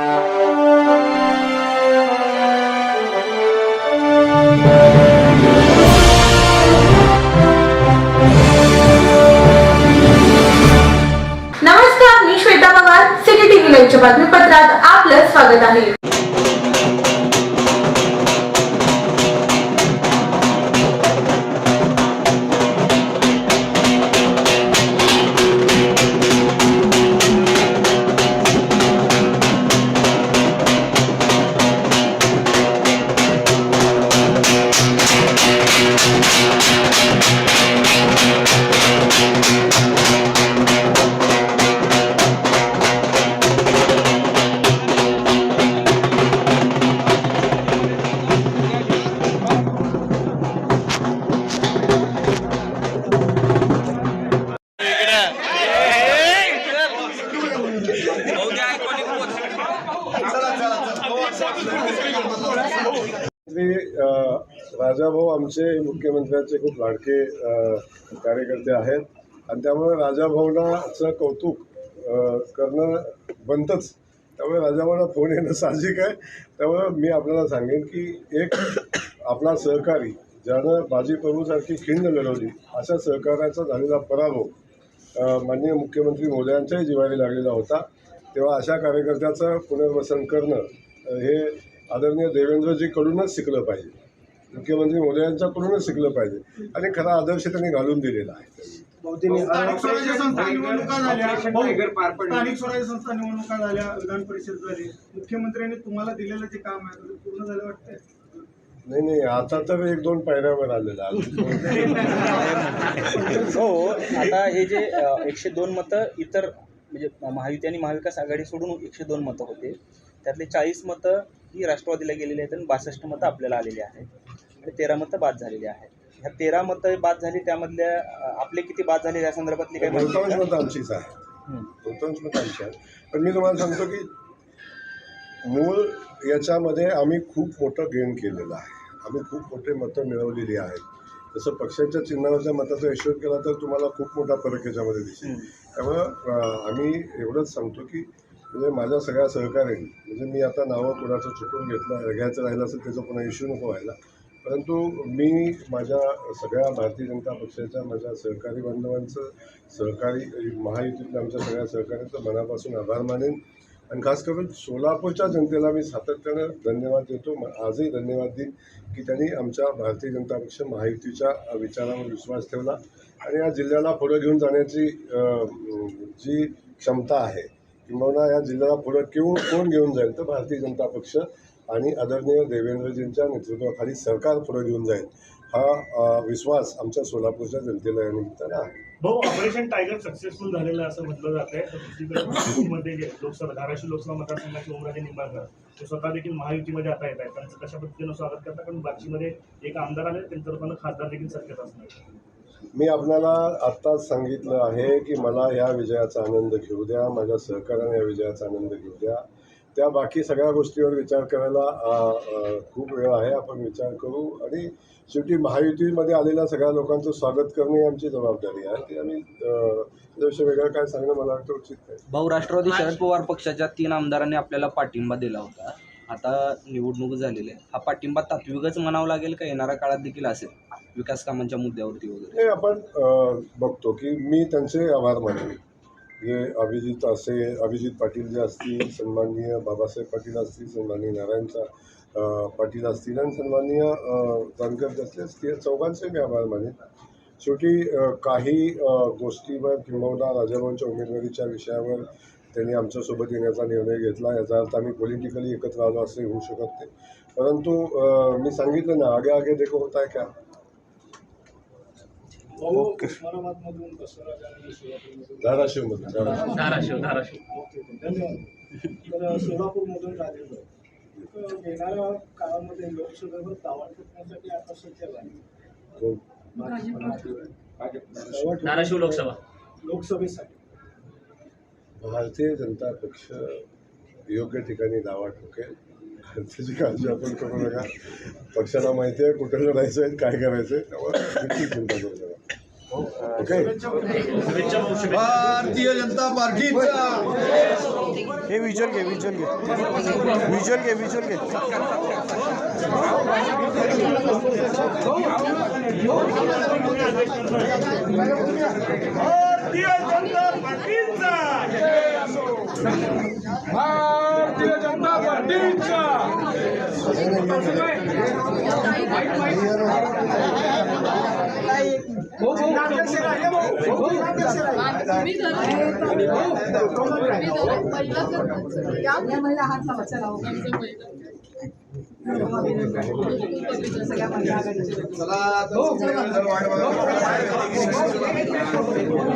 नमस्कार, मी Shweta Pawar. City TV लाईव्हच्या बातमीपत्रात आपलं स्वागत आहे. राजाभाऊ आमचे मुख्यमंत्र्यांचे खूप लाडके कार्यकर्ते आहेत आणि त्यामुळे राजाभाऊंचं कौतुक करणं बनतंच. त्यामुळे राजाभाऊंना फोन येणं साहजिक आहे. त्यामुळे मी आपल्याला सांगेन की एक आपला सहकारी ज्यानं बाजी प्रभूसारखी खिंड लढवली अशा सहकार्याचा झालेला पराभव माननीय मुख्यमंत्री मोदयांच्याही जिव्हारी लागलेला होता. तेव्हा अशा कार्यकर्त्याचं पुनर्वसन करणं हे आदरणीय देवेंद्रजीकडूनच शिकलं पाहिजे, मुख्यमंत्री मोदयांच्याकडूनच शिकलं पाहिजे आणि खरा आदर्श त्यांनी घालून दिलेला आहे. स्थानिक स्वराज्य संस्था निवडणुका झाल्या, विधान परिषद झाली, मुख्यमंत्र्यांनी तुम्हाला दिलेलं जे काम आहे पूर्ण झालं वाटतंय? नाही, आता तर 1-2 पायऱ्यावर आलेला हो. आता हे जे 102 मतं इतर म्हणजे महायुती आणि महाविकास आघाडी सोडून 102 मतं होते, त्यातले 40 मतं ही राष्ट्रवादीला गेलेली आहेत आणि 62 मतं आपल्याला आलेली आहेत आणि 13 मतं बाद झालेली आहेत. ह्या 13 मतं बाद झाली, त्यामधल्या आपले किती बाद झाले या संदर्भातली काही माहिती? बहुतांश मतं आमचीच आहे, बहुतांश मतं आमची आहे. पण मी तुम्हाला सांगतो की मूळ याच्यामध्ये आम्ही खूप मोठं गेन केलेलं आहे. आम्ही खूप मोठे मतं मिळवलेली आहेत. जसं पक्षाच्या चिन्हावरच्या मताचा हिशोब केला तर तुम्हाला खूप मोठा फरक याच्यामध्ये दिसेल. त्यामुळं आम्ही एवढंच सांगतो की म्हणजे माझ्या सगळ्या सहकार्यांनी, म्हणजे मी आता नावं कोणाचं चुकून घ्यायचं राहिलं असेल त्याचा पुन्हा इश्यू नको व्हायला, परंतु मी माझ्या सगळ्या भारतीय जनता पक्षाच्या माझ्या सहकारी बांधवांचं, सहकारी महायुतीतल्या आमच्या सगळ्या सहकाऱ्यांचं मनापासून आभार मानेन आणि खास करून सोलापूरच्या जनतेला मी सातत्यानं धन्यवाद देतो. आजही धन्यवाद देईन की त्यांनी आमच्या भारतीय जनता पक्ष महायुतीच्या विचारावर विश्वास ठेवला आणि या जिल्ह्याला पुढं घेऊन जाण्याची जी क्षमता आहे किंवा या जिल्ह्याला पुढं कोण घेऊन जाईल तर भारतीय जनता पक्ष आणि आदरणीय देवेंद्रजींच्या नेतृत्वाखाली सरकार पुढे घेऊन जाईल हा विश्वास आमच्या सोलापूरच्या जनतेला या निमित्तानं आहे. भाऊ, ऑपरेशन टायगर सक्सेसफुल झालेलं असं म्हटलं जात आहे. दुसरीकडे नागपूरमध्ये जे लोकसभा धाराशिव लोकसभा मतदारसंघाचे ओमराजे निंबाळकर ते स्वतः देखील महायुतीमध्ये आता येत आहेत. त्यांचं कशा पद्धतीनं स्वागत करतात? कारण बार्शीमध्ये एक आमदार आले, त्यांच्या रूपानं खासदार देखील शक्यता असणार. मी आपल्याला आत्ताच सांगितलं आहे की मला या विजयाचा आनंद घेऊ द्या, माझ्या सहकार्याने या विजयाचा आनंद घेऊ द्या. त्या बाकी सगळ्या गोष्टीवर विचार करायला खूप वेळ आहे. आपण विचार करू आणि शेवटी महायुतीमध्ये आलेल्या सगळ्या लोकांचं स्वागत करणे ही आमची जबाबदारी आहे. ती आम्ही त्याविषयी वेगळं काय सांगणं मला वाटतं उचित नाही. भाऊ, राष्ट्रवादी शरद पवार पक्षाच्या 3 आमदारांनी आपल्याला पाठिंबा दिला होता. आता निवडणूक झालेली आहे. हा पाठिंबा तात्विकच म्हणावा लागेल का येणाऱ्या काळात देखील असेल विकास कामांच्या मुद्द्यावरती वगैरे? आपण बघतो की मी त्यांचे आभार मानेन. जे अभिजित पाटील जे असतील, सन्माननीय बाबासाहेब पाटील असतील, सन्माननीय नारायण पाटील असतील आणि सन्माननीय जानकर असतील, चौघांचे मी आभार मानेन. शेवटी काही गोष्टीवर किंबहुना राजाभाऊंच्या उमेदवारीच्या विषयावर त्यांनी आमच्यासोबत येण्याचा निर्णय घेतला. याचा अर्थ आम्ही पॉलिटिकली एकत्र आलो असे होऊ शकत नाही. परंतु मी सांगितलं ना, आगे आगे देखो होता है क्या. धाराशिवमधून तर सोलापूरमधून राजेंद्र येणाऱ्या काळामध्ये लोकसभेवर दावा ठोकण्यासाठी आता सज्ज आहे. धाराशिव लोकसभेसाठी भारतीय जनता पक्ष योग्य ठिकाणी दावा ठोकेल. त्याची काळजी आपण करू नका. पक्षाला माहिती आहे कुठं लढायचं आहे, काय करायचं आहे. त्यामुळे चिंता करू नका. ओके. भारतीय जनता पार्टीचा हे विज्युअल घे विज्युअल घे भारतीय जनता पार्टीचा भारतीय जनता पार्टीचा चला